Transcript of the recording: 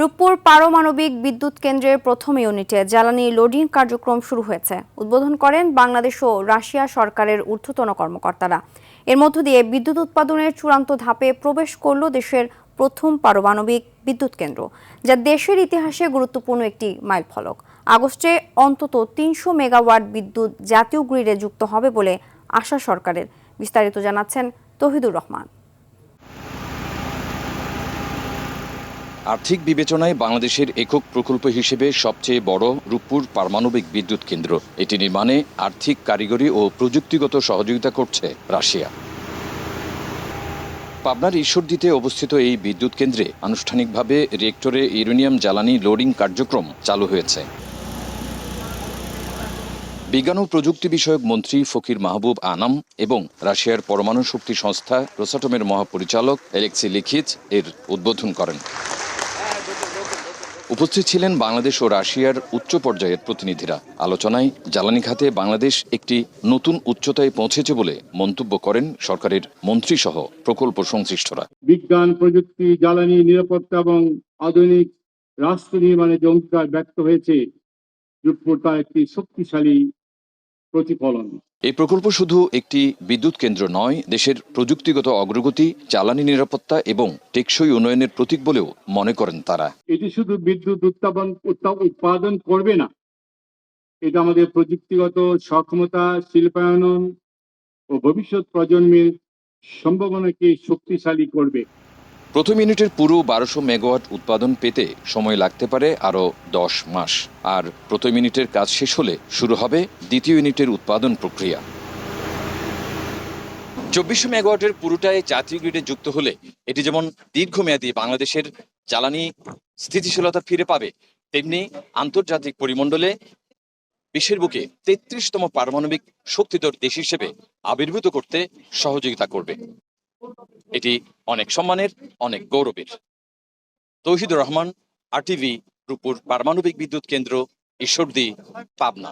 রূপপুর পারমাণবিক বিদ্যুৎ কেন্দ্রের প্রথম ইউনিটে জ্বালানি লোডিং কার্যক্রম শুরু হয়েছে। উদ্বোধন করেন বাংলাদেশ ও রাশিয়া সরকারের ঊর্ধ্বতন কর্মকর্তারা। এর মধ্য দিয়ে বিদ্যুৎ উৎপাদনের চূড়ান্ত ধাপে প্রবেশ করল দেশের প্রথম পারমাণবিক বিদ্যুৎ কেন্দ্র, যা দেশের ইতিহাসে গুরুত্বপূর্ণ একটি মাইলফলক। আগস্টে অন্তত ৩০০ মেগাওয়াট বিদ্যুৎ জাতীয় গ্রিডে যুক্ত হবে বলে আশা সরকারের। বিস্তারিত জানাচ্ছেন তৌহিদুর রহমান। আর্থিক বিবেচনায় বাংলাদেশের একক প্রকল্প হিসেবে সবচেয়ে বড় রূপপুর পারমাণবিক বিদ্যুৎ কেন্দ্র। এটি নির্মাণে আর্থিক, কারিগরি ও প্রযুক্তিগত সহযোগিতা করছে রাশিয়া। পাবনার ঈশ্বরদীতে অবস্থিত এই বিদ্যুৎ কেন্দ্রে আনুষ্ঠানিকভাবে রিয়েক্টরে ইউরেনিয়াম জ্বালানি লোডিং কার্যক্রম চালু হয়েছে। বিজ্ঞান ও প্রযুক্তি বিষয়ক মন্ত্রী ফকির মাহবুব আনাম এবং রাশিয়ার পরমাণু শক্তি সংস্থা রোসাটমের মহাপরিচালক অ্যালেক্সি লিখিচ এর উদ্বোধন করেন। উপস্থিত ছিলেন বাংলাদেশ ও রাশিয়ার উচ্চ পর্যায়ের প্রতিনিধিরা। আলোচনায় জ্বালানি খাতে বাংলাদেশ একটি নতুন উচ্চতায় পৌঁছেছে বলে মন্তব্য করেন সরকারের মন্ত্রীসহ প্রকল্প সংশ্লিষ্টরা। বিজ্ঞান, প্রযুক্তি, জ্বালানি নিরাপত্তা এবং আধুনিক রাষ্ট্র নির্মাণে যে অঙ্গীকার ব্যক্ত হয়েছে, রূপপুর তার একটি শক্তিশালী প্রতিফলন। এই প্রকল্প শুধু একটি বিদ্যুৎ কেন্দ্র নয়, দেশের প্রযুক্তিগত অগ্রগতি, জ্বালানি নিরাপত্তা এবং টেকসই উন্নয়নের প্রতীক বলেও মনে করেন তারা। এটি শুধু বিদ্যুৎ উৎপাদন করবে না, এটা আমাদের প্রযুক্তিগত সক্ষমতা, শিল্পায়ন ও ভবিষ্যৎ প্রজন্মের সম্ভাবনাকে শক্তিশালী করবে। প্রথম ইউনিটের পুরো ১২০০ মেগাওয়াট উৎপাদন পেতে সময় লাগতে পারে আরও ১০ মাস। আর প্রথম ইউনিটের কাজ শেষ হলে শুরু হবে দ্বিতীয় ইউনিটের উৎপাদন প্রক্রিয়া। ২৪০০ মেগাওয়াটের পুরোটাই জাতীয় গ্রিডে যুক্ত হলে এটি যেমন দীর্ঘমেয়াদী বাংলাদেশের জ্বালানি স্থিতিশীলতা ফিরে পাবে, তেমনি আন্তর্জাতিক পরিমণ্ডলে বিশ্বের বুকে ৩৩তম পারমাণবিক শক্তিধর দেশ হিসেবে আবির্ভূত করতে সহযোগিতা করবে। এটি অনেক সম্মানের, অনেক গৌরবের। তৌহিদুর রহমান, RTV, রূপপুর পারমাণবিক বিদ্যুৎ কেন্দ্র, ঈশ্বরদী, পাবনা।